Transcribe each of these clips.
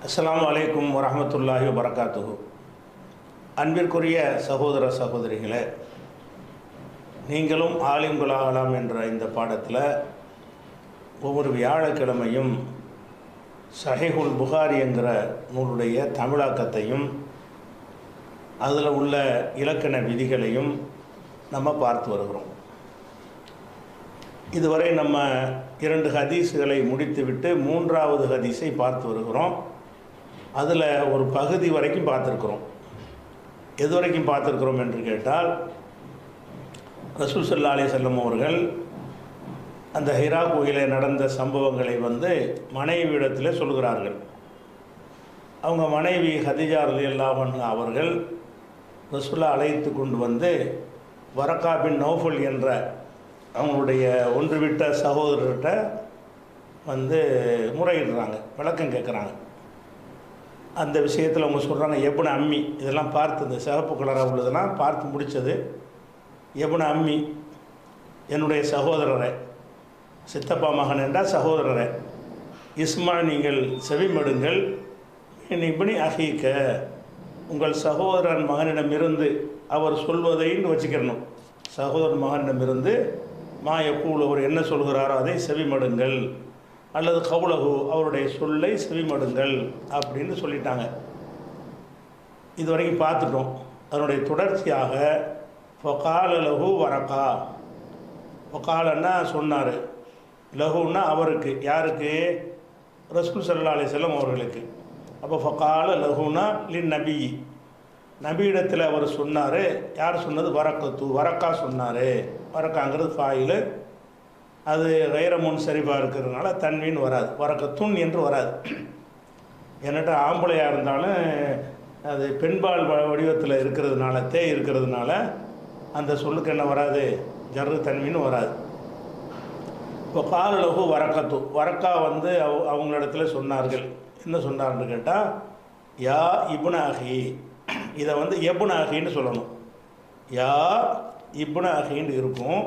அஸ்ஸலாமு அலைக்கும் வரஹ்மத்துல்லாஹி வபரகாத்துஹு. அன்பிற்குரிய சகோதர சகோதரிகளே, நீங்களும் ஆலிம்குலாகலாம் என்ற இந்த பாடத்தில் ஒவ்வொரு வியாழக்கிழமையும் சஹீஹுல் புகாரி என்கிற நூலுடைய தமிழாக்கத்தையும் அதில் உள்ள இலக்கண விதிகளையும் நம்ம பார்த்து வருகிறோம். இதுவரை நம்ம 2 ஹதீஸுகளை முடித்துவிட்டு 3வது ஹதீஸை பார்த்து வருகிறோம். அதில் ஒரு பகுதி வரைக்கும் பார்த்துருக்குறோம். எது வரைக்கும் பார்த்துருக்குறோம் என்று கேட்டால், ரசூல் ஸல்லல்லாஹு அலைஹி வஸல்லம் அவர்கள் அந்த ஹிரா கோயிலில் நடந்த சம்பவங்களை மனைவியிடத்தில் சொல்கிறார்கள். அவங்க மனைவி ஹதீஜா ரலியல்லாஹு அன்ஹா அவர்கள் ரசூலை அழைத்து கொண்டு வரக்கா பின் நௌஃபல் என்ற அவங்களுடைய ஒன்றுவிட்ட சகோதரர்கிட்ட முறையிடுறாங்க, விளக்கம் கேட்குறாங்க. அந்த விஷயத்தில் அவங்க சொல்கிறாங்க, எப்ன அம்மி, இதெல்லாம் பார்த்து இந்த சிவப்பு கலராக உள்ளதெல்லாம் பார்த்து முடித்தது. எப்ன அம்மி, என்னுடைய சகோதரரை, சித்தப்பா மகன் என்றால் சகோதரரை, இஸ்மா, நீங்கள் செவிமடுங்கள், இப்னி அஹீக்க, உங்கள் சகோதரன் மகனிடமிருந்து அவர் சொல்வதைன்னு வச்சுக்கிறணும். சகோதரன் மகனிடமிருந்து மா யக்கூல், அவர் என்ன சொல்கிறாரோ அதை செவிமடுங்கள், அல்லது கவுலகு, அவருடைய சொல்லை செவிமடுங்கள் அப்படின்னு சொல்லிட்டாங்க. இது வரைக்கும் பார்த்துட்டோம். அதனுடைய தொடர்ச்சியாக ஃபகால லஹு வரக்கா, ஃபகாலன்னா சொன்னார், லஹுன்னா அவருக்கு, யாருக்கு? ரசூல் ஸல்லல்லாஹு அலைஹி வஸல்லம் அவர்களுக்கு. அப்போ ஃபகால லஹுனா லின் நபி, நபியிடத்தில் அவர் சொன்னார். யார் சொன்னது? வரக்கத்து, வரக்கா சொன்னார். வரக்காங்கிறது ஃபாயில், அது கைர முன்சரிஃபாக இருக்கிறதுனால தன்வீன் வராது, வரக்கத்துன் என்று வராது. என்னட்ட ஆம்பளையாக இருந்தாலும் அது பெண்பால் வடிவத்தில் இருக்கிறதுனால, இருக்கிறதுனால அந்த சொல்லுக்கு என்ன வராது? ஜர்ரு தன்வீன் வராது. இப்போ காலலகு வரக்கத்து, வரக்கா அவங்களிடத்துல சொன்னார்கள். என்ன சொன்னார்னு கேட்டால், யா இப்ன அஹி, இதை எப்ன அஹின்னு சொல்லணும். யா இப்ன அஹின்னு இருக்கும்.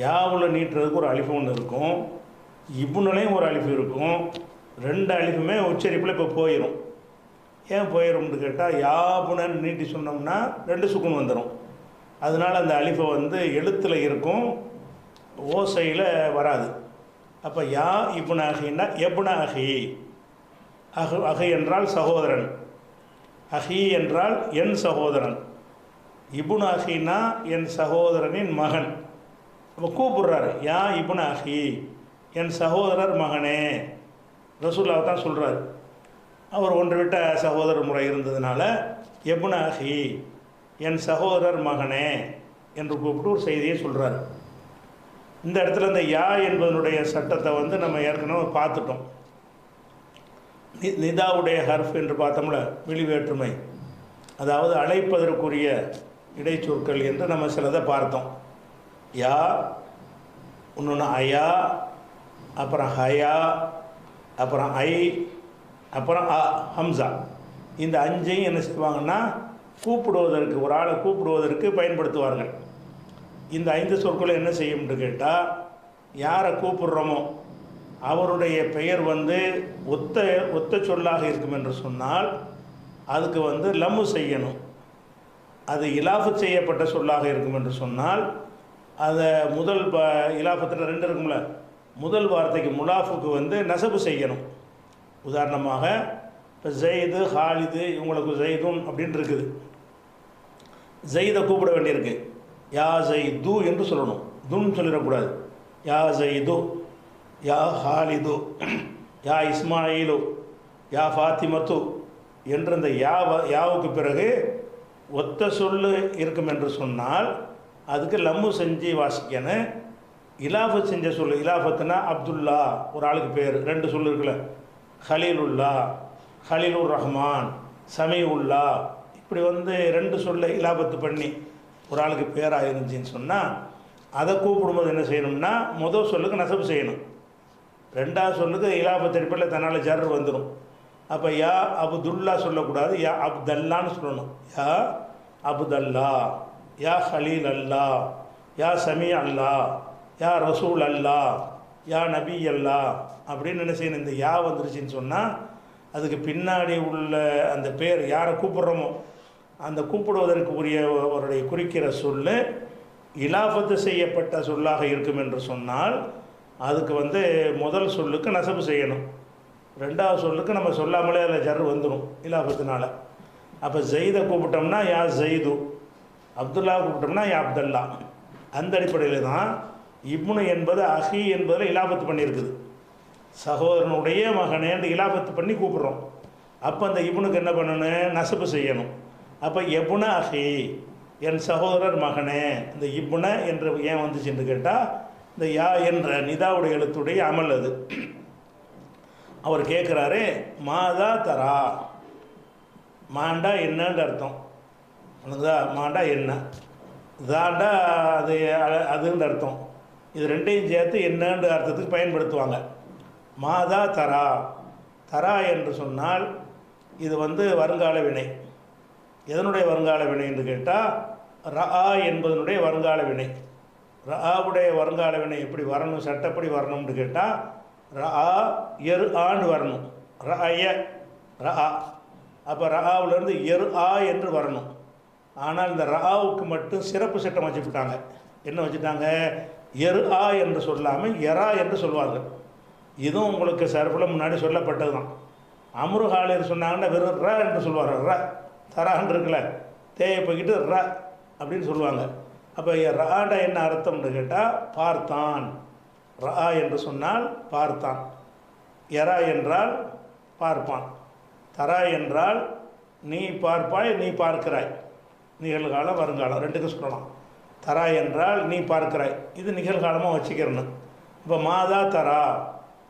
யாவில் நீட்டுறதுக்கு ஒரு அலிஃபு ஒன்று இருக்கும், இப்னுலையும் ஒரு அலிஃபு இருக்கும். 2 அலிஃபுமே உச்சரிப்பில் இப்போ போயிடும். ஏன் போயிடும்னு கேட்டால், யாபுனன்னு நீட்டி சொன்னோம்னா 2 சுக்குன் வந்துடும். அதனால் அந்த அலிஃபை எழுத்தில் இருக்கும், ஓசையில் வராது. அப்போ யா இப்ன அஹின்னா எப்ன அஹி, அஹி என்றால் சகோதரன், அஹி என்றால் என் சகோதரன், இப்னு அஹினா என் சகோதரனின் மகன். அப்போ கூப்பிட்றாரு, யா இப்ன அஹி, என் சகோதரர் மகனே. ரசூலுல்லாஹ் தான் சொல்கிறார். அவர் ஒன்றுவிட்ட சகோதரர் முறை இருந்ததுனால எப்ன அஹி, என் சகோதரர் மகனே என்று கூப்பிட்டு ஒரு செய்தியை சொல்கிறார். இந்த இடத்துல இந்த யா என்பதனுடைய சட்டத்தை நம்ம ஏற்கனவே பார்த்துட்டோம். நிதாவுடைய ஹர்ஃப் என்று பார்த்தோம்ல, விழிவேற்றுமை, அதாவது அழைப்பதற்குரிய இடைச்சொற்கள் என்று நம்ம சிலதை பார்த்தோம். யா, இன்னொன்று அயா, அப்புறம் ஹயா, அப்புறம் ஐ, அப்புறம் அ, ஹம்சா. இந்த 5ஐயும் என்ன செய்வாங்கன்னா கூப்பிடுவதற்கு, ஒரு ஆளை கூப்பிடுவதற்கு பயன்படுத்துவார்கள். இந்த 5 சொற்களை என்ன செய்யும்னு கேட்டால், யாரை கூப்பிடுறோமோ அவருடைய பெயர் ஒத்த சொல்லாக இருக்கும் என்று சொன்னால் அதுக்கு லம்மு செய்யணும். அது இலாஃபு செய்யப்பட்ட சொல்லாக இருக்கும் என்று சொன்னால் அதை முதல் இலாஃபத்தில் 2 இருக்கும்ல, முதல் வார்த்தைக்கு முலாஃபுக்கு நசபு செய்யணும். உதாரணமாக இப்போ ஜெயிது, ஹாலிது, இவங்களுக்கு ஜெயிதுன் அப்படின்னு இருக்குது. ஜெயிதை கூப்பிட வேண்டியிருக்கு, யா ஜெயிது என்று சொல்லணும், துன் சொல்லிடக்கூடாது. யா ஜெயிது, யா ஹாலிது, யா இஸ்மாயிலு, யா ஃபாத்திமத்து என்று இந்த யாவுக்கு பிறகு ஒத்த சொல்லு இருக்கும் என்று சொன்னால் அதுக்கு லம்மு செஞ்சு வாசிக்கணும். இலாஃபத் செஞ்ச சொல்லு, இலாஃபத்துனா அப்துல்லா, ஒரு ஆளுக்கு பேர், 2 சொல்லு இருக்குல்ல, ஹலீலுல்லா, ஹலீலுர் ரஹ்மான், சமீஉல்லா, இப்படி 2 சொல்ல இலாபத்து பண்ணி ஒரு ஆளுக்கு பேராக இருந்துச்சின்னு சொன்னால் அதை கூப்பிடும்போது என்ன செய்யணும்னா, முதல் சொல்லுக்கு நசபு செய்யணும், 2வது சொல்லுக்கு இலாபத்து அடிப்படையில் தன்னால் ஜர் வந்துடும். அப்போ யா அப்துல்லா சொல்லக்கூடாது, யா அப்தல்லான்னு சொல்லணும். யா அப்தல்லா, யா ஹலீல் அல்லா, யா சமீ அல்லா, யா ரசூல் அல்லா, யா நபி அல்லா அப்படின்னு என்ன செய்யணும். இந்த யா வந்துருச்சுன்னு சொன்னால் அதுக்கு பின்னாடி உள்ள அந்த பேர் யாரை கூப்பிட்றோமோ அந்த கூப்பிடுவதற்கு உரியவருடைய குறிக்கிற சொல் இலாஃபத்து செய்யப்பட்ட சொல்லாக இருக்கும் என்று சொன்னால் அதுக்கு வந்து முதல் சொல்லுக்கு நசபு செய்யணும், ரெண்டாவது சொல்லுக்கு நம்ம சொல்லாமலே அதில் ஜர் வந்துடும் இலாஃபத்தினால. அப்போ ஜெயிதை கூப்பிட்டோம்னா யா ஜெயிது, அப்துல்லா கூப்பிட்டோம்னா யா அப்துல்லா. அந்த அடிப்படையில் தான் இப்னு என்பது அஹி என்பதில் இலாபத்து பண்ணியிருக்குது. சகோதரனுடைய மகனேன்னு இலாபத்து பண்ணி கூப்பிட்றோம். அப்போ அந்த இப்னுக்கு என்ன பண்ணணும், நசபு செய்யணும். அப்போ எபுன அஹி, என் சகோதரர் மகனே. இந்த இப்ன என்று ஏன் வந்துச்சுன்னு கேட்டால் இந்த யா என்ற நிதாவுடைய எழுத்துடைய அமல் அது. அவர் கேட்குறாரு மாதா தரா, மாண்டா என்னன்னு அர்த்தம், உனக்குதா மாண்டா என்ன, தாண்டா அது அதுன்ற அர்த்தம். இது ரெண்டையும் சேர்த்து என்னன்ற அர்த்தத்துக்கு பயன்படுத்துவாங்க. மாதா தரா, தரா என்று சொன்னால் இது வந்து வருங்கால வினை. எதனுடைய வருங்கால வினை என்று கேட்டால் ரஆ என்பதனுடைய வருங்கால வினை. ரஆவுடைய வருங்கால வினை எப்படி வரணும், சட்டப்படி வரணும்னு கேட்டால் ரஆ எரு ஆன்னு வரணும், ரஅய ரஆ. அப்போ ரஆவிலேருந்து எரு ஆ என்று வரணும். ஆனால் இந்த ரஆவுக்கு மட்டும் சிறப்பு சட்டம் வச்சுக்கிட்டாங்க. என்ன வச்சுட்டாங்க, எரு ஆ என்று சொல்லாமல் எரா என்று சொல்வார்கள். இதுவும் உங்களுக்கு சர்ஃபில் முன்னாடி சொல்லப்பட்டது தான். அம்ரு ஹாலிர் சொன்னாங்கன்னா வெறும் ர என்று சொல்லுவார். ர தரான்னு இருக்குல்ல, தேயை போய்கிட்டு ர அப்படின்னு சொல்லுவாங்க. அப்போ ராண்டா என்ன அர்த்தம்னு கேட்டால் பார்த்தான். ரா என்று சொன்னால் பார்த்தான், எரா என்றால் பார்ப்பான், தரா என்றால் நீ பார்ப்பாய், நீ பார்க்கிறாய். நிகழ்காலம் வருங்காலம் ரெண்டுக்கும் சொல்லலாம். தரா என்றால் நீ பார்க்கிறாய், இது நிகழ்காலமாக வச்சுக்கிறணும். இப்போ மாதா தரா,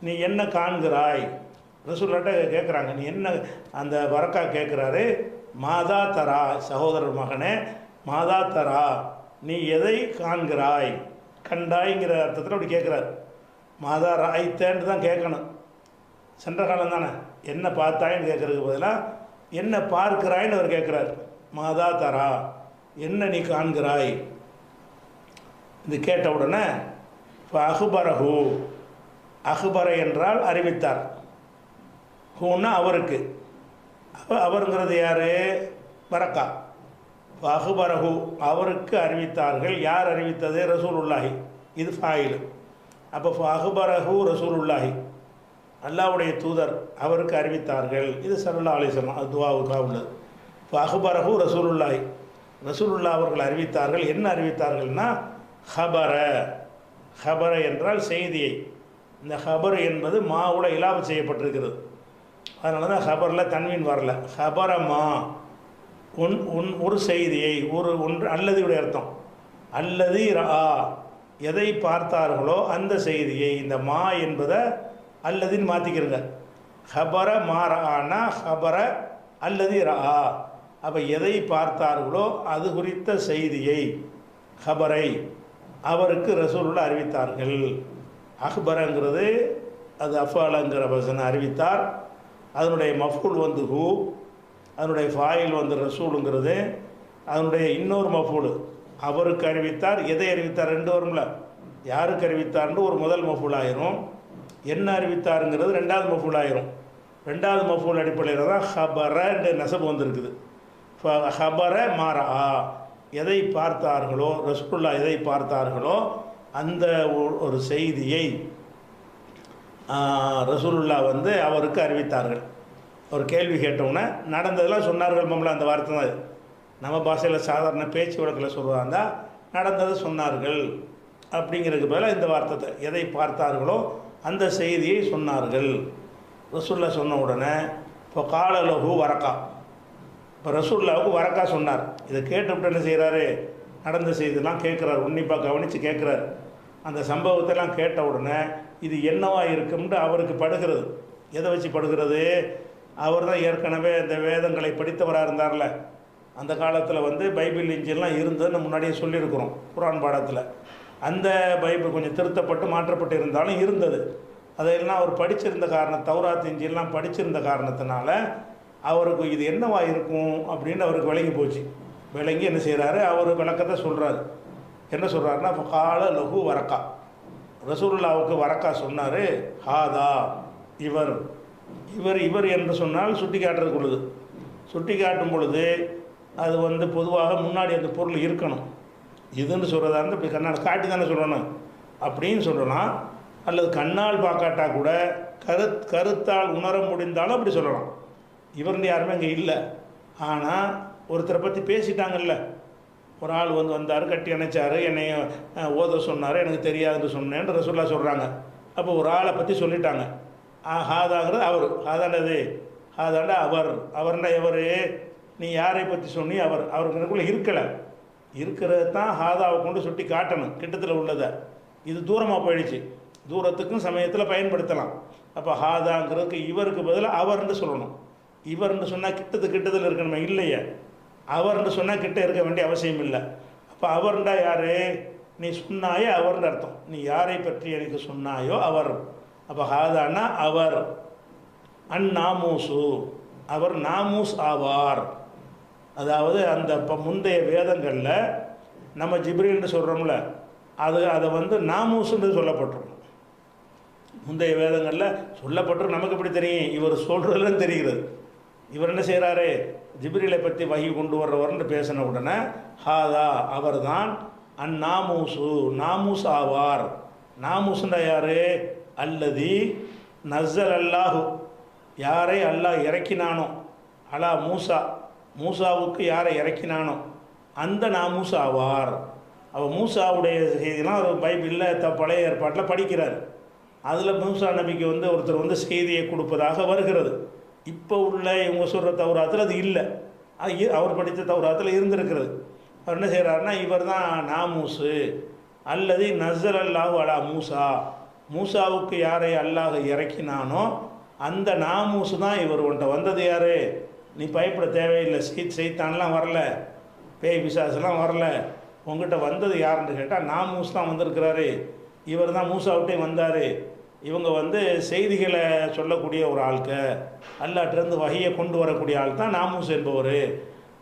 நீ என்ன காண்கிறாய். ரசூல்லாட்ட கேட்குறாங்க, நீ என்ன, அந்த வரக்கா கேட்குறாரு, மாதா தரா, சகோதரர் மகனே மாதா தரா, நீ எதை காண்கிறாய், கண்டாய்ங்கிற அர்த்தத்தில் அப்படி கேட்குறாரு. மாதா ராய்த்தேன்னு தான் கேட்கணும், சென்ற காலம் தானே. என்ன பார்த்தாயின்னு கேட்குறதுக்கு பதிலாக என்ன பார்க்கிறாய்ன்னு அவர் கேட்குறாரு. மாதா தரா, என்ன நீ காண்கிறாய். இது கேட்ட உடனே இப்போ அகுபரஹு, அகுபர என்றால் அறிவித்தார், ஹூன்னா அவருக்கு. அப்போ அவருங்கிறது யார், பரக்கா. அகுபரஹு அவருக்கு அறிவித்தார்கள். யார் அறிவித்தது, ரசூலுல்லாஹி. இது ஃபாயில். அப்போ அகுபரஹு ரசூலுல்லாஹி, அல்லாஹ்வுடைய தூதர் அவருக்கு அறிவித்தார்கள். இது ஸல்லல்லாஹு அலைஹி வஸல்லம் அது துஆவுக்காக உள்ளது. இப்போ அகுபரஹு ரசூலுல்லாஹி, ரசூலுல்லாஹ் அவர்கள் அறிவித்தார்கள். என்ன அறிவித்தார்கள்னா ஹபர, ஹபர என்றால் செய்தியை. இந்த ஹபர் என்பது மாவுல இலாப செய்யப்பட்டிருக்கிறது, அதனால தான் ஹபரில் தன்வீன் வரல. ஹபரமா, ஒரு செய்தியை, ஒன்று அல்லதுடைய அர்த்தம். அல்லது ரஆ, எதை பார்த்தார்களோ அந்த செய்தியை. இந்த மா என்பதை அல்லதுன்னு மாற்றிக்கிறங்க. ஹபர மா ரஆனா ஹபர அல்லது ரஆ. அப்போ எதை பார்த்தார்களோ அது குறித்த செய்தியை, ஹபரை அவருக்கு ரசூலுல்லாஹ் அறிவித்தார்கள். அஹ்பரங்கிறது அது அஃபாலங்கிற வசனை அறிவித்தார். அதனுடைய மஃபூல் வந்து ஹூ, அதனுடைய ஃபாயில் வந்து ரசூலுங்கிறது. அதனுடைய இன்னொரு மஃபூல் அவருக்கு அறிவித்தார். எதை அறிவித்தார், ரெண்டு வரும்ல. யாருக்கு அறிவித்தார்னு ஒரு முதல் மஃபூல் ஆயிரும், என்ன அறிவித்தாருங்கிறது ரெண்டாவது மஃபூல் ஆயிரும். ரெண்டாவது மஃபூல் அடிப்படையில் தான் ஹபர என்ற நசபு வந்திருக்குது. ஹபர மாரா, எதை பார்த்தார்களோ, ரசூலுல்லாஹ் எதை பார்த்தார்களோ அந்த ஒரு செய்தியை ரசூலுல்லாஹ் வந்து அவருக்கு அறிவித்தார்கள். ஒரு கேள்வி கேட்டவுடனே நடந்ததெல்லாம் சொன்னார்கள். மம்மள அந்த வார்த்தை தான் நம்ம பாஷையில் சாதாரண பேச்சு வழக்கில் சொல்கிறாங்க, நடந்ததை சொன்னார்கள் அப்படிங்கிறதுக்கு பதிலாக இந்த வார்த்தை, எதை பார்த்தார்களோ அந்த செய்தியை சொன்னார்கள். ரசூலுல்லாஹ் சொன்ன உடனே இப்போ காலலகு வரக்கா, இப்போ ரசூலுல்லாவுக்கு வரக்கா சொன்னார். இதை கேட்டுவிட்டு என்ன செய்கிறாரு, நடந்த செய்தியெல்லாம் கேட்குறாரு, உன்னிப்பாக கவனித்து கேட்குறாரு. அந்த சம்பவத்தெல்லாம் கேட்ட உடனே இது என்னவா இருக்கும்னு அவருக்கு படுகிறது. எதை வச்சு படுகிறது, அவர் தான் ஏற்கனவே இந்த வேதங்களை படித்தவராக இருந்தார்ல. அந்த காலத்தில் வந்து பைபிள் இஞ்சிலாம் இருந்ததுன்னு முன்னாடியே சொல்லியிருக்கிறோம் குர்ஆன் பாடத்தில். அந்த பைபிள் கொஞ்சம் திருத்தப்பட்டு மாற்றப்பட்டு இருந்தாலும் இருந்தது. அதையெல்லாம் அவர் படிச்சிருந்த காரணம், தௌராத் இஞ்சிலாம் படிச்சிருந்த காரணத்தினால அவருக்கு இது என்னவா இருக்கும் அப்படின்னு அவருக்கு விளங்கி போச்சு. விளங்கி என்ன செய்கிறாரு, அவர் விளக்கத்தை சொல்கிறாரு. என்ன சொல்கிறாருன்னா, இப்போ கால லகு வரக்கா, ரசூலுல்லாவுக்கு வரக்கா சொன்னார். ஹாதா, இவர் இவர் இவர் என்று சொன்னால் சுட்டி காட்டுறது பொழுது, சுட்டி காட்டும் பொழுது அது வந்து பொதுவாக முன்னாடி அந்த பொருள் இருக்கணும். இதுன்னு சொல்கிறதா இருந்தால் இப்படி கண்ணால் காட்டி தானே சொல்லணும் அப்படின்னு சொல்லலாம். அல்லது கண்ணால் பார்க்காட்டா கூட கருத்தால் உணர முடிந்தாலும் அப்படி சொல்லலாம். இவர்னு யாருமே அங்கே இல்லை. ஆனால் ஒருத்தரை பற்றி பேசிட்டாங்கல்ல, ஒரு ஆள் வந்து வந்தார், கட்டி அணைச்சார், என்னை ஓத சொன்னார், எனக்கு தெரியாதுன்னு சொன்னேன்னு ரசூல்லா சொல்கிறாங்க. அப்போ ஒரு ஆளை பற்றி சொல்லிட்டாங்க. ஹாதாங்கிறது அவர், ஹாதாண்டது ஹாதாண்டா அவர், அவர்னா எவர், நீ யாரை பற்றி சொன்னி அவர், அவருக்குள்ளே இருக்கலை, இருக்கிறது தான் ஹாதாவை கொண்டு சுட்டி காட்டணும் கிட்டத்தில் உள்ளதை. இது தூரமாக போயிடுச்சு, தூரத்துக்கும் சமயத்தில் பயன்படுத்தலாம். அப்போ ஹாதாங்கிறதுக்கு இவருக்கு பதிலாக அவர்ன்னு சொல்லணும். இவர்ன்னு சொன்னால் கிட்டத்தில் இருக்கணுமே, இல்லையே. அவர்ன்னு சொன்னால் கிட்ட இருக்க வேண்டிய அவசியம் இல்லை. அப்போ அவர்ண்டா யார், நீ சொன்னாயே அவர்னு அர்த்தம். நீ யாரை பற்றி எனக்கு சொன்னாயோ அவர். அப்போ ஹாதான்னா அவர். நாமூசு, அவர் நாமூஸ் ஆவார். அதாவது அந்த முந்தைய வேதங்களில் நம்ம ஜிப்ரீல்னு சொல்கிறோம்ல, அதை வந்து நாமூசுன்றது சொல்லப்பட்டிருக்கும். முந்தைய வேதங்களில் சொல்லப்பட்டு நமக்கு எப்படி தெரியும், இவர் சொல்கிறதுலாம் தெரிகிறது. இவர் என்ன செய்கிறாரு, ஜிப்ரீலை பற்றி வகி கொண்டு வர்றவர்னு பேசின உடனே ஹாதா அவர் தான் நாமூசு, நாமூஸ் ஆவார். நாமூசுண்டா யார், அல்லதி நஸ்ஸல் அல்லாஹு, யாரை அல்லாஹ் இறக்கினானோ, அலா மூசா, மூசாவுக்கு யாரை இறக்கினானோ அந்த நாமூஸ் ஆவார். அவள் மூசாவுடைய செய்திலாம் ஒரு பைபிளில் பழைய ஏற்பாட்டில் படிக்கிறார். அதில் மூசா நபிக்கு வந்து ஒருத்தர் வந்து செய்தியை கொடுப்பதாக வருகிறது. இப்போ உள்ள இவங்க சொல்கிற தௌராத்தில் அது இல்லை, அது அவர் படித்த தௌராத்தில் இருந்திருக்கிறது. அவர் என்ன செய்கிறாருன்னா, இவர் தான் நாமூசு, அல்லது நஸ்ஸல் அல்லாஹு அலா மூசா, மூசாவுக்கு யாரை அல்லாஹ் இறக்கினானோ அந்த நாமூசு தான் இவர். உன்ட்ட வந்தது யார், நீ பயப்பட தேவையில்லை, செய்தான்லாம் வரல, பேய் பிசாசெல்லாம் வரல, உங்ககிட்ட வந்தது யாருன்னு கேட்டால் நாமூஸ் தான் வந்திருக்கிறாரு. இவர் தான் மூசாவிட்டே வந்தார். இவங்க வந்து செய்திகளை சொல்லக்கூடிய ஒரு ஆளுக்க, அல்லாட்டிலேருந்து வகையை கொண்டு வரக்கூடிய ஆள் தான் நாமூஸ் என்பவர்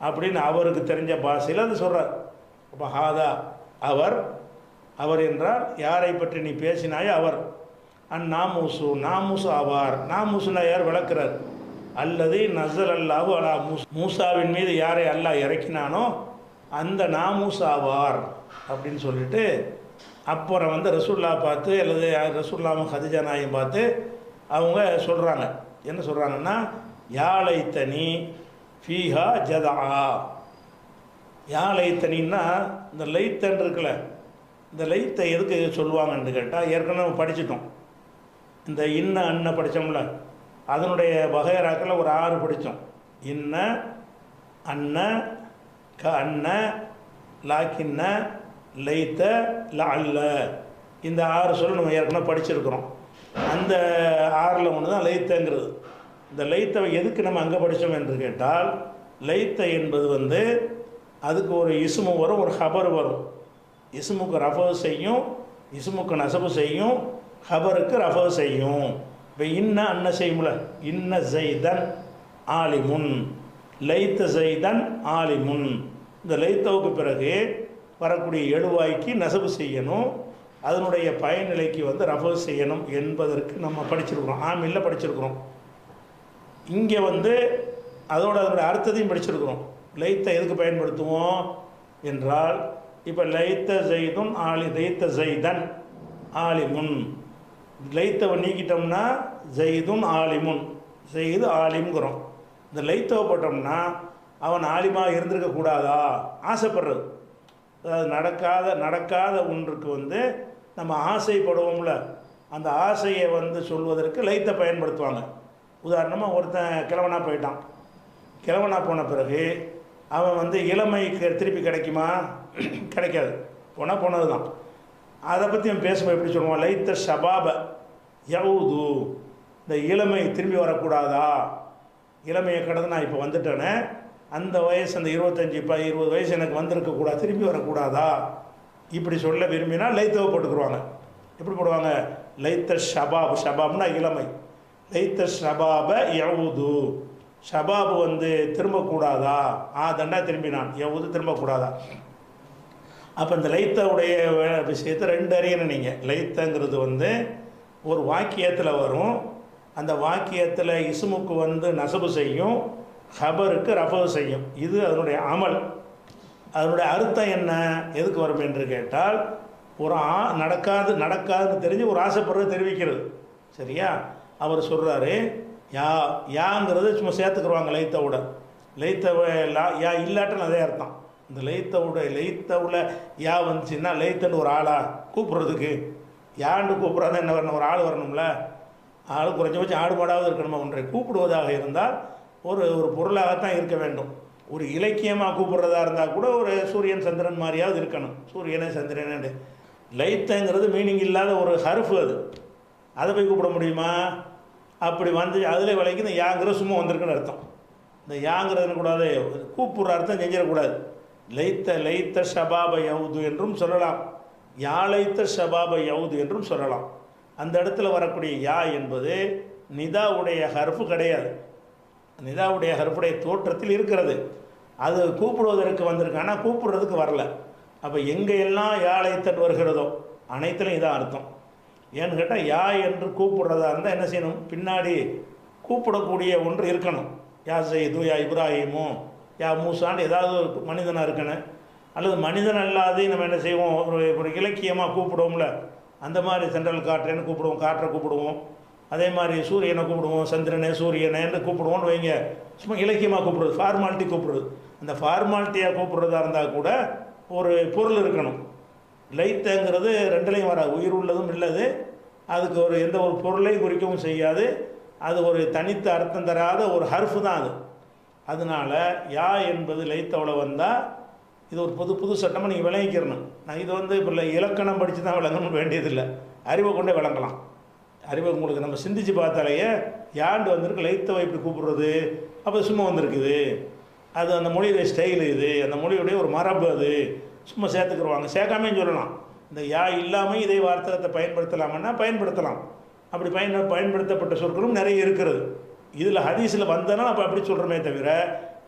அப்படின்னு அவருக்கு தெரிஞ்ச பாஷையில் அது சொல்கிறார். அப்போ ஹாதா அவர், அவர் என்றால் யாரை பற்றி நீ பேசினாயோ அவர். நாமூசு, நாமூசு ஆவார். நாமூசுனா யார் விளக்குறார், அல்லது நஸ்ஸல் அல்லாஹு அலா மூசாவின் மீது யாரை அல்லாஹ் இறக்கினானோ அந்த நாமூஸ் ஆவார் அப்படின்னு சொல்லிட்டு, அப்புறம் வந்து ரசூல்லா பார்த்து அல்லது ரசூல்லாவும் ஹதிஜா நாயும் பார்த்து அவங்க சொல்கிறாங்க. என்ன சொல்கிறாங்கன்னா, யாழைத்தனி ஃபீஹா ஜதா. யாழைத்தனின்னா இந்த லைத்தன் இருக்குல்ல, இந்த லைத்தை எதுக்கு சொல்லுவாங்கன்னு கேட்டால், ஏற்கனவே படிச்சிட்டோம். இந்த இன்ன அன்ன படித்தோம்ல, அதனுடைய வகைராக்களில் ஒரு 6 படித்தோம். இன்ன, அன்ன, க அன்ன, லாக்கின்ன, லைத்த, லஅல்ல, இந்த 6 சொல்லி நம்ம ஏற்கனவே படிச்சிருக்கிறோம். அந்த 6ல் ஒன்று தான் லைத்தங்கிறது. இந்த லைத்தை எதுக்கு நம்ம அங்கே படித்தோம் என்று கேட்டால், லைத்த என்பது வந்து அதுக்கு ஒரு இஸ்மு வரும், ஒரு ஹபர் வரும். இஸ்முக்கு ரஃபு செய்யும், இஸ்முக்கு நசபு செய்யும், ஹபருக்கு ரஃபு செய்யும். இப்போ இன்ன அன்ன செய்யும்ல, இன்ன ஜைதன் ஆலிமுன், லைத்த ஜைதன் ஆலிமுன். இந்த லைத்தவுக்கு பிறகு வரக்கூடிய எழுவாய்க்கு நசபு செய்யணும், அதனுடைய பயனிலைக்கு வந்து ரஃபு செய்யணும் என்பதற்கு நம்ம படிச்சிருக்கிறோம், ஆமில்ல படிச்சிருக்கிறோம். இங்கே வந்து அதனுடைய அர்த்தத்தையும் படிச்சிருக்கிறோம். லைத்தை எதுக்கு பயன்படுத்துவோம் என்றால், இப்போ லைத்த ஜெய்துன் லைத்த ஜெய்தன் ஆலிமுன், லைத்தவை நீக்கிட்டோம்னா ஜெய்துன் ஆலிமுன், ஜெய்து ஆலிம்ங்கிறோம். இந்த லைத்தவை போட்டோம்னா அவன் ஆலிமாக இருந்திருக்கக்கூடாதா ஆசைப்படுறது. அதாவது நடக்காத ஒன்றுக்கு வந்து நம்ம ஆசைப்படுவோம்ல, அந்த ஆசையை வந்து சொல்வதற்கு லைத்தை பயன்படுத்துவாங்க. உதாரணமாக ஒருத்தன் கிழவனாக போயிட்டான், கிழவனாக போன பிறகு அவன் வந்து இளமைக்கு திருப்பி கிடைக்குமா, கிடைக்காது, போனது தான். அதை பற்றி அவன் பேசும்போது எப்படி சொல்லுவான், லைத்த ஷபாப யவுது, இந்த இளமை திரும்பி வரக்கூடாதா, இளமையை கடந்து நான் இப்போ வந்துட்டேனே, அந்த வயசு அந்த 25-20 வயசு எனக்கு வந்திருக்கக்கூடாது, திரும்பி வரக்கூடாதா, இப்படி சொல்ல விரும்பினால் லைத்தவை போட்டுக்குருவாங்க. எப்படி போடுவாங்க, லைத்த ஷபாப், ஷபாப்னா இளமை, லைத்த ஷபாப யவுது, ஷபாபு வந்து திரும்பக்கூடாதா, தண்டா திரும்பினான், யவுது திரும்பக்கூடாதா. அப்போ இந்த லைத்தவுடைய விஷயத்தை 2 அறியணும் நீங்கள். லைத்தங்கிறது வந்து ஒரு வாக்கியத்தில் வரும், அந்த வாக்கியத்தில் இஸ்முக்கு வந்து நசபு செய்யும், ஹபருக்கு ரஃபு செய்யும். இது அதனுடைய அமல். அதனுடைய அர்த்தம் என்ன, எதுக்கு வரும் என்று கேட்டால், ஒரு நடக்காதுன்னு தெரிஞ்சு ஒரு ஆசைப்படுறது தெரிவிக்கிறது. சரியா? அவர் சொல்கிறாரு, யாங்கிறது சும்மா சேர்த்துக்குருவாங்க லைத்தவுட. யா இல்லாட்டும் அதே அர்த்தம். இந்த லைத்தவுல யா வந்துச்சுன்னா, லைத்தன்னு ஒரு ஆளா கூப்பிட்றதுக்கு, யாண்டு கூப்பிட்றதா என்ன வரணும், ஒரு ஆள் வரணும்ல. ஆள் குறைஞ்சபட்சம் ஆடு மாடாவது இருக்கணுமா. ஒன்றை கூப்பிடுவதாக இருந்தால் ஒரு பொருளாகத்தான் இருக்க வேண்டும். ஒரு இலக்கியமாக கூப்பிட்றதா இருந்தால் கூட ஒரு சூரியன் சந்திரன் மாதிரியாவது இருக்கணும். சூரியனே சந்திரனே. லைத்தங்கிறது மீனிங் இல்லாத ஒரு ஹர்ஃபு. அதை போய் கூப்பிட முடியுமா? அப்படி வந்து அதில் விலைக்கு இந்த யாங்கிற சும்மா வந்திருக்குன்னு அர்த்தம். இந்த யாங்கிறதுன்னு கூடாது, கூப்பிட்ற அர்த்தம் செஞ்சிடக்கூடாது. லைத்த ஷபாப யவுது என்றும் சொல்லலாம், லைத்த ஷபாப யவுது என்றும் சொல்லலாம். அந்த இடத்துல வரக்கூடிய யா என்பது நிதாவுடைய ஹர்ஃபு கிடையாது. நிதாவுடைய ஹர்ஃபுடைய தோற்றத்தில் இருக்கிறது. அது கூப்பிடுவதற்கு வந்திருக்கு, ஆனால் கூப்பிடுறதுக்கு வரல. அப்போ எங்கெல்லாம் லைத்தன் வருகிறதோ அனைத்திலும் இதான் அர்த்தம். ஏன்னு கேட்டால் யா என்று கூப்பிடுறதா இருந்தால் என்ன செய்யணும், பின்னாடி கூப்பிடக்கூடிய ஒன்று இருக்கணும். யா செய்து, யா இப்ராஹிமோ, யா மூசான்னு ஏதாவது ஒரு மனிதனாக இருக்கணும். அல்லது மனிதன் அல்லாதே நம்ம என்ன செய்வோம், ஒரு இலக்கியமாக கூப்பிடுவோம்ல, அந்த மாதிரி சென்ட்ரல் காற்றேன்னு கூப்பிடுவோம், காற்றை கூப்பிடுவோம். அதே மாதிரி சூரியனை கூப்பிடுவோம், சந்திரனே சூரியனேன்னு கூப்பிடுவோன்னு வைங்க. சும்மா இலக்கியமாக கூப்பிடுறது, ஃபார்மாலிட்டி கூப்பிடுறது. அந்த ஃபார்மாலிட்டியாக கூப்பிடுறதா இருந்தால் கூட ஒரு பொருள் இருக்கணும். லைத்தங்கிறது ரெண்டுலேயும் வராது, உயிர் உள்ளதும் இல்லது, அதுக்கு ஒரு எந்த ஒரு பொருளையும் குறிக்கவும் செய்யாது. அது ஒரு தனித்த அர்த்தம் தராத ஒரு ஹர்ஃபு தான் அது. அதனால் யா என்பது லைத்தவளை வந்தால் இது ஒரு புது சட்டமாக நீங்கள் விளங்கிக்கிறணும். நான் இது வந்து இப்போ இலக்கணம் படித்து தான் விளங்கணும்னு வேண்டியதில்லை, அறிவை கொண்டே விளங்கலாம். அறிவை உங்களுக்கு நம்ம சிந்திச்சு பார்த்தாலேயே யாண்டு வந்திருக்கு, லைத்தவை இப்படி கூப்பிடுறது, அப்போ சும்மா வந்திருக்குது. அது அந்த மொழியுடைய ஸ்டைலு, இது அந்த மொழியுடைய ஒரு மரபு. அது சும்மா சேர்த்துக்குருவாங்க, சேர்க்காமே சொல்லலாம். இந்த யா இல்லாமல் இதே வார்த்தகத்தை பயன்படுத்தலாமன்னா பயன்படுத்தலாம். அப்படி பயன்படுத்தப்பட்ட சொற்களும் நிறைய இருக்கிறது. இதில் ஹதீஸில் வந்தனால் அப்போ அப்படி சொல்கிறோமே தவிர,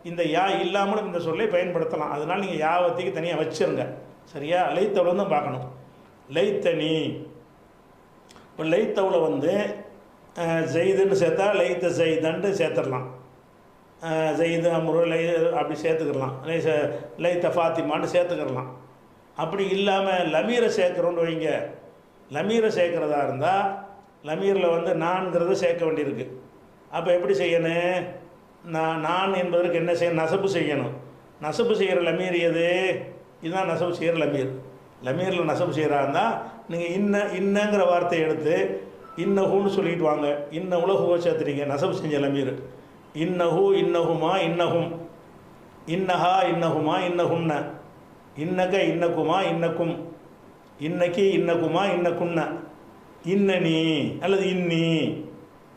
இந்த யா இல்லாமலும் இந்த சொல்லை பயன்படுத்தலாம். அதனால் நீங்கள் யாவத்துக்கு தனியாக வச்சுருங்க. சரியா? லைத்தவுல தான் பார்க்கணும். லைத்தனி, இப்போ லைத்தவுல வந்து ஜெய்துன்னு சேர்த்தா லைத்த ஜெய்தன்ட்டு சேர்த்துடலாம். ஜெய்து அம்ரு லை அப்படி சேர்த்துக்கிடலாம். லைத்த ஃபாத்திமான்னு சேர்த்துக்கிடலாம். அப்படி இல்லாமல் லமீரை சேர்க்குறோன்னு வைங்க. லமீரை சேர்க்குறதா இருந்தால் லமீரில் வந்து நான்கிறத சேர்க்க வேண்டியிருக்கு. அப்போ எப்படி செய்யணும், நான் என்பதற்கு என்ன செய்யணும், நசப்பு செய்யணும். நசப்பு செய்கிற லமீர் எது, இதுதான் நசப்பு செய்கிற லமீர். லமீரில் நசப்பு செய்கிறா இருந்தால் நீங்கள் இன்னங்கிற வார்த்தையை எடுத்து இன்னஹூன்னு சொல்லிட்டு வாங்க. இன்ன உலகுவோ சேர்த்துட்டீங்க, நசப்பு செஞ்ச லமீர். இன்னஹூ இன்னஹுமா இன்னஹும், இன்னஹா இன்னஹுமா இன்னஹுன்ன, இன்னக இன்னக்குமா இன்னக்கும், இன்னக்கி இன்னக்குமா இன்னக்குன்ன, இன்னனி அல்லது இன்னி,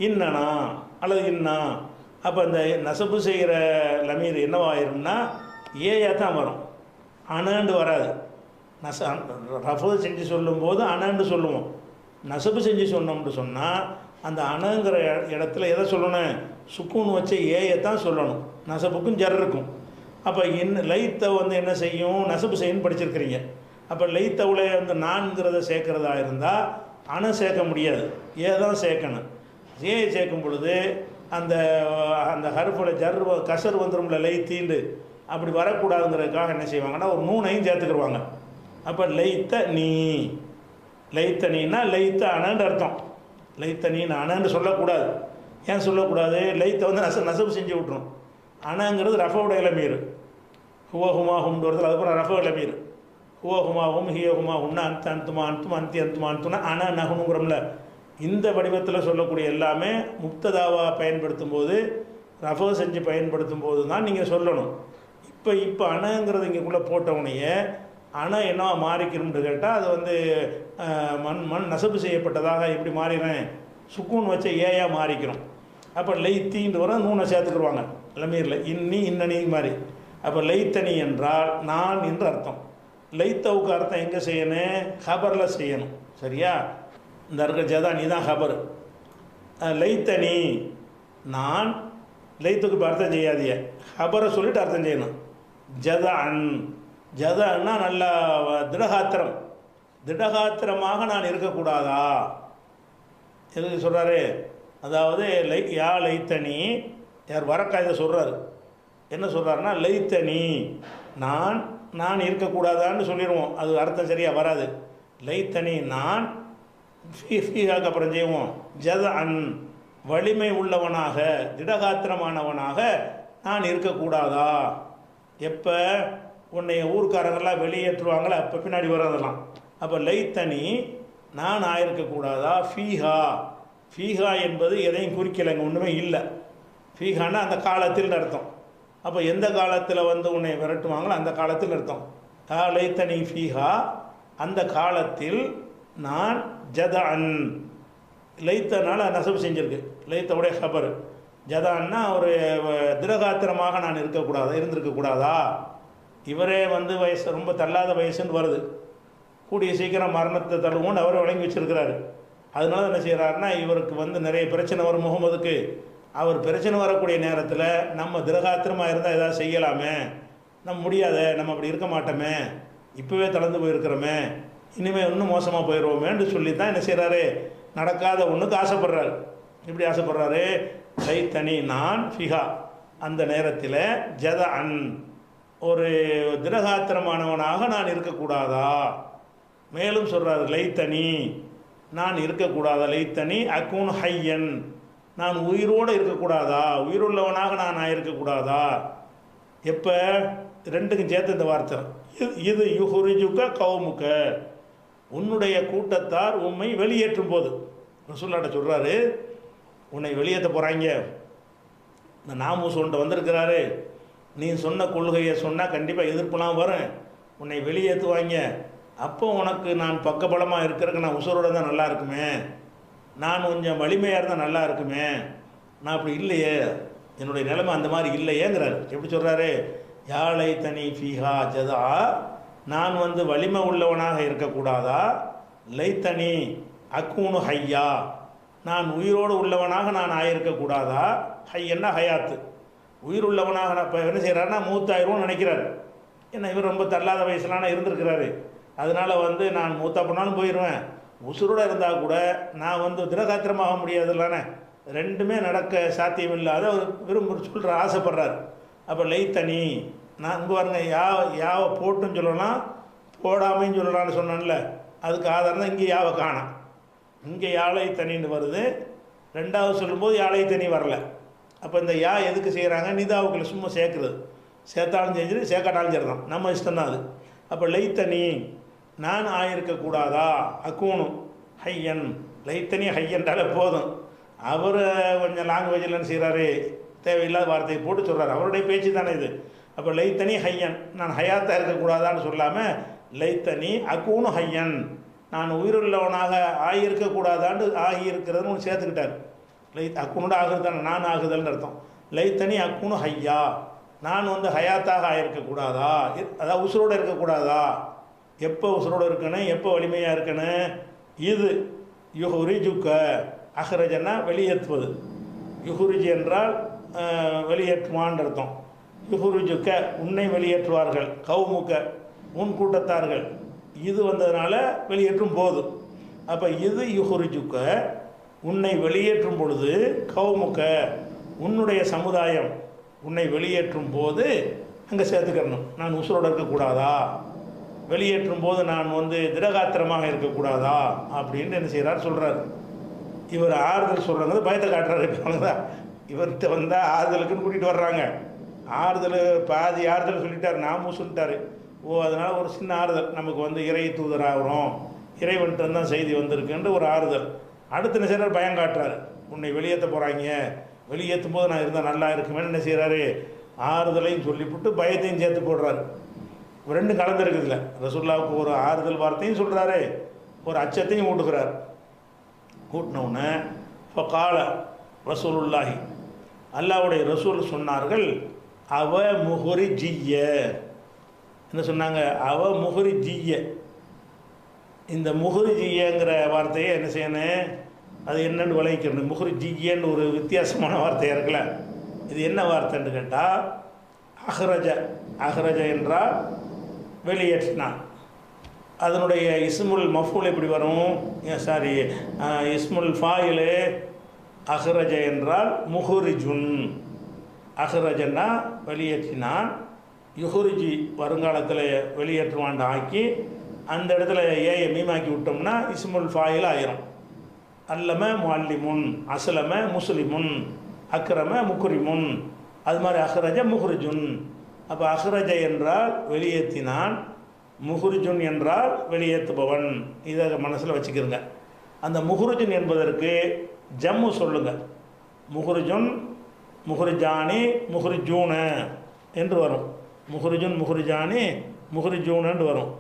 இன்னனா அல்லது இன்னா. அப்போ இந்த நசப்பு செய்கிற லமீர் என்னவாயிரும்னா ஏயா தான் வரும், அனண்டு வராது. ரஃபு செஞ்சு சொல்லும்போது அனண்டு சொல்லுவோம். நசப்பு செஞ்சு சொன்னோம்னு சொன்னால் அந்த அணுங்கிற இடத்துல எதை சொல்லணும், சுக்கூன் வச்ச ஏயத்தான் சொல்லணும். நசப்புக்கும் ஜர்ருக்கும். அப்போ லைத்தை வந்து என்ன செய்யும், நசப்பு செய்யணும்னு படிச்சிருக்கிறீங்க. அப்போ லைத்தவுளே வந்து நான்கிறத சேர்க்குறதா இருந்தால் அணை சேர்க்க முடியாது, ஏதான் சேர்க்கணும். ஏயை சேர்க்கும் பொழுது அந்த அந்த ஹர்ஃபில் கசர் வந்துடும்ல, லைத்தீண்டு அப்படி வரக்கூடாதுங்கிறதுக்காக என்ன செய்வாங்கன்னா ஒரு நூனையும் சேர்த்துக்கிடுவாங்க. அப்போ லைத்த நீன்னா லைத்த அணன்னு அர்த்தம். லைத்த நீன்னு அணன்னு சொல்லக்கூடாது. ஏன் சொல்லக்கூடாது, லைத்தை வந்து நசப்பு செஞ்சு விட்ரும். அணங்கிறது ரஃபவுடைய லமீர். ஹுவஹுமா ஹும்னு வருது, அதுக்கப்புறம் ரஃப லமீர். ஹுவஹுமா ஹும் ஹியஹுமா ஹும்னா அந்துமா அந்துமா அந்துனா அண நகுனுங்கிறோம்ல. இந்த வடிவத்தில் சொல்லக்கூடிய எல்லாமே முக்ததாவாக பயன்படுத்தும் போது, ரஃபோ செஞ்சு பயன்படுத்தும் போது தான் நீங்கள் சொல்லணும். இப்போ அணங்கிறது இங்கேக்குள்ளே போட்டவுனையே அணை என்னவா மாறிக்கணும்னு கேட்டால் அது வந்து மண் நசப்பு செய்யப்பட்டதாக எப்படி மாறிடுறேன், சுக்கூன் வச்ச ஏயா மாறிக்கணும். அப்போ லைத்தின்னு வர நூனை சேர்த்துக்குருவாங்க லமீரில், இன்னனி மாதிரி. அப்போ லைத்தனி என்றால் நான் என்று அர்த்தம். லைத்தவுக்கு அர்த்தம் எங்கே செய்யணும், ஹபரில் செய்யணும். சரியா? இந்த இருக்க ஜதா நீ தான் ஹபர். லைத்தனி நான், லைத்துக்கு இப்போ அர்த்தம் செய்யாதிய, ஹபரை சொல்லிட்டு அர்த்தம் செய்யணும். ஜதன்னா நல்லா திடகாத்திரமாக நான் இருக்கக்கூடாதா, எதுக்கு சொல்கிறாரு, அதாவது யா லைத்தனி, யார் வரக்காயதை சொல்கிறாரு. என்ன சொல்கிறாருன்னா, லைத்தனி நான் நான் இருக்கக்கூடாதான்னு சொல்லிடுவோம், அது அர்த்தம் சரியாக வராது. லைத்தனி நான், ஃபீஹாக்கு அப்புறம் செய்வோம் ஜத அன், வலிமை உள்ளவனாக திடகாத்திரமானவனாக நான் இருக்கக்கூடாதா. எப்போ உன்னை ஊர்க்காரங்கள்லாம் வெளியேற்றுவாங்களே அப்போ பின்னாடி வர்றதெல்லாம். அப்போ லைத்தனி நான் ஆயிருக்கக்கூடாதா. ஃபீஹா, ஃபீஹா என்பது எதையும் குறிக்கலைங்க, ஒன்றுமே இல்லை. ஃபீஹான்னா அந்த காலத்தில் அர்த்தம். அப்போ எந்த காலத்தில் வந்து உன்னை விரட்டுவாங்களோ அந்த காலத்தில் அர்த்தம். லைத்தனி ஃபீஹா, அந்த காலத்தில் நான் ஜதான், லைத்தனால நசபு செஞ்சிருக்கு, லைத்தவுடைய ஹபர். ஜதான்னா ஒரு திரகாத்திரமாக நான் இருந்திருக்கக்கூடாதா. இவரே வந்து வயசு ரொம்ப தள்ளாத வயசுன்னு வருது, கூடிய சீக்கிரம் மரணத்தை தள்ளுவோன்னு அவரை வழங்கி வச்சிருக்கிறாரு. அதனால என்ன செய்கிறாருன்னா, இவருக்கு வந்து நிறைய பிரச்சனை வரும் முகமதுக்கு. அவர் பிரச்சனை வரக்கூடிய நேரத்தில் நம்ம திரகாத்திரமாக இருந்தால் ஏதாவது செய்யலாமே, நம்ம முடியாத, நம்ம அப்படி இருக்க மாட்டோமே, இப்போவே தளர்ந்து போயிருக்கிறோமே, இனிமேல் இன்னும் மோசமாக போயிடுவோமேன்னு சொல்லி தான் என்ன செய்கிறாரு, நடக்காத ஒன்றுக்கு ஆசைப்படுறாரு. இப்படி ஆசைப்படுறாரு, லைத்தனி நான் ஃபிஹா, அந்த நேரத்தில் ஜத அன், ஒரு திரகாத்திரமானவனாக நான் இருக்கக்கூடாதா. மேலும் சொல்கிறார், லைத்தனி நான் இருக்கக்கூடாதா. லைத்தனி அக்கூன் ஹையன், நான் உயிரோடு இருக்கக்கூடாதா, உயிருள்ளவனாக நான் இருக்கக்கூடாதா. எப்போ ரெண்டுக்கும் சேர்த்து இந்த வார்த்தை, இது யுஹுரிஜுக்க கவுமுக்க, உன்னுடைய கூட்டத்தார் உண்மை வெளியேற்றும் போது. ரசூலுல்லாஹ் சொல்கிறாரு, உன்னை வெளியேற்ற போகிறாங்க, இந்த நாமூஸ் ஒன்றை வந்திருக்கிறாரு, நீ சொன்ன கொள்கையை சொன்னால் கண்டிப்பாக எதிர்ப்புலாம் வரும், உன்னை வெளியேற்றுவாங்க. அப்போ உனக்கு நான் பக்கபலமாக இருக்கிறதுக்கு நான் உசுரோட தான் நல்லா இருக்குமே, நான் கொஞ்சம் வலிமையாக இருந்தால் நல்லா இருக்குமே, நான் அப்படி இல்லையே, என்னுடைய நிலைமை அந்த மாதிரி இல்லையேங்கிறார். எப்படி சொல்கிறாரு, யாழை தனி ஃபீஹா ஜதா, நான் வந்து வலிமை உள்ளவனாக இருக்கக்கூடாதா. லைத்தனி அக்கூனு ஹையா, நான் உயிரோடு உள்ளவனாக நான் ஆயிருக்கக்கூடாதா. ஹையன்னா ஹயாத்து, உயிர் உள்ளவனாக. நான் இப்போ என்ன செய்கிறாருன்னா, மூத்தாயிரும்னு நினைக்கிறார். ஏன்னா இவர் ரொம்ப தள்ளாத வயசுலான இருந்திருக்கிறாரு. அதனால் வந்து நான் மூத்தா போனாலும் போயிடுவேன், உசுரோடு இருந்தால் கூட நான் வந்து திரகாத்திரமாக முடியாதுல்லானே, ரெண்டுமே நடக்க சாத்தியம் இல்லாத விரும்ப சொல்கிற ஆசைப்படுறார். அப்போ லைத்தனி நான் இங்கே பாருங்க, யாவை போட்டுன்னு சொல்லலாம், போடாமைன்னு சொல்லலான்னு சொன்னேன்ல, அதுக்கு ஆதாரம் தான் இங்கே யாவை காணாம். இங்கே யாழை தனின்னு வருது, ரெண்டாவது சொல்லும்போது யாழை தனி வரல. அப்போ இந்த யா எதுக்கு செய்கிறாங்க, நிதாவுக்குள்ள சும்மா சேர்க்குறது, சேர்த்தாலும் செஞ்சுட்டு சேர்க்காட்டாலும் சரி தான், நம்ம இஷ்டம் தான் அது. அப்போ லைத்தனி நான் ஆயிருக்கக்கூடாதா. அக்கூனு ஹையன், லைத்தனி ஹையன்றாலே போதும். அவர் கொஞ்சம் லாங்குவேஜில் என்ன செய்கிறாரு, தேவையில்லாத வார்த்தையை போட்டு சொல்கிறார், அவருடைய பேச்சு தானே இது. அப்போ லைத்தனி ஹையன், நான் ஹயாத்தாக இருக்கக்கூடாதான்னு சொல்லாமல் லைத்தனி அக்கூனு ஹையன், நான் உயிருள்ளவனாக ஆகியிருக்கக்கூடாதான்னு ஆகியிருக்கிறதுன்னு ஒன்று சேர்த்துக்கிட்டார். அக்கூனோட ஆகுது தானே, நான் ஆகுதல்னு அர்த்தம். லைத்தனி அக்கூனு ஹையா, நான் வந்து ஹயாத்தாக ஆகியிருக்கக்கூடாதா, அதாவது உசுரோடு இருக்கக்கூடாதா. எப்போ உசுரோடு இருக்கணும், எப்போ வலிமையாக இருக்கணும். இது யுஹுரிஜுக்க, அஹ்ரஜன்னா வெளியேற்றுவது, யுஹுரிஜ் என்றால் வெளியேற்றுவான் அர்த்தம். யுஹுரிஜுக்க உன்னை வெளியேற்றுவார்கள், கவுமுக்க உன் கூட்டத்தார்கள், இது வந்ததுனால வெளியேற்றும் போது. அப்போ இது யுஹுரிஜுக்க உன்னை வெளியேற்றும் பொழுது, கவுமுக்க உன்னுடைய சமுதாயம் உன்னை வெளியேற்றும் போது அங்கே சேர்த்துக்கணும், நான் உசுரோடு இருக்கக்கூடாதா, வெளியேற்றும் போது நான் வந்து திடகாத்திரமாக இருக்கக்கூடாதா அப்படின்னு என்ன செய்கிறார் சொல்கிறார். இவர் ஆறுதல் சொல்கிறாங்க, பயத்தை காட்டுறாரு. இப்போ இவர்கிட்ட வந்தால் ஆறுதலுக்குன்னு கூட்டிகிட்டு வர்றாங்க. ஆறுதல் பாதி ஆறுதல் சொல்லிட்டார், நாமும் சொல்லிட்டாரு. ஓ, அதனால் ஒரு சின்ன ஆறுதல், நமக்கு வந்து இறை தூதராகிறோம், இறைவன்ட்டு தான் செய்தி வந்திருக்குன்ற ஒரு ஆறுதல். அடுத்த என்ன செய்கிறார், பயம் காட்டுறாரு, உன்னை வெளியேற்ற போகிறாங்க, வெளியேற்றும் போது நான் இருந்தால் நல்லா இருக்குமேன்னு என்ன செய்கிறாரு, ஆறுதலையும் சொல்லிவிட்டு பயத்தையும் சேர்த்து போடுறாரு. ரெண்டும் கலந்துருக்குதுல, ரசூலுல்லாவுக்கு ஒரு ஆறுதல் வார்த்தையும் சொல்கிறாரு, ஒரு அச்சத்தையும் ஊட்டுகிறார். கூட்டினவுடனே இப்போ கால ரசூலுல்லாஹி, அல்லாஹ்வுடைய ரசூல் சொன்னார்கள், அவ முஹுரி ஜிய்ய, என்ன சொன்னாங்க, அவ முஹுரி ஜிய்ய. இந்த முஹுரி ஜிய்யங்கிற வார்த்தையை என்ன செய்யணும், அது என்னென்னு விளங்கிக்கணும். முஹுரி ஜிய்யன்னு ஒரு வித்தியாசமான வார்த்தையாக இருக்குல்ல, இது என்ன வார்த்தைன்னு கேட்டால், அஹ்ரஜ, அஹ்ரஜ என்றால் வெளியேற்றினான். அதனுடைய இஸ்முல் மஃபூல் எப்படி வரும், சாரி இஸ்முல் ஃபாயிலு அஹ்ரஜ என்றால் முஹுரிஜுன். அஹ்ரஜன்னா வெளியேற்றினான், யுஹுரிஜி வருங்காலத்தில் வெளியேற்றுவான் ஆக்கி அந்த இடத்துல ஏயை மீமாக்கி விட்டோம்னா இஸ்முல் ஃபாயில் ஆயிரும். அல்லம முஅல்லிமுன், அஸ்லம முஸ்லிமுன், அக்ரம முக்ரிமுன். அது மாதிரி அஹ்ரஜ முஹ்ரிஜுன். அப்போ அஹ்ரஜ என்றால் வெளியேற்றினான், முஹ்ரிஜுன் என்றால் வெளியேற்றுபவன். இதை மனசில் வச்சுக்கிறங்க. அந்த முஹ்ரிஜுன் என்பதற்கு ஜம்மு சொல்லுங்க. முஹ்ரிஜுன், முஹ்ரிஜானி, முஹ்ரிஜூன என்று வரும். முஹ்ரிஜுன், முஹ்ரிஜானி, முஹ்ரிஜூன் என்று வரும்.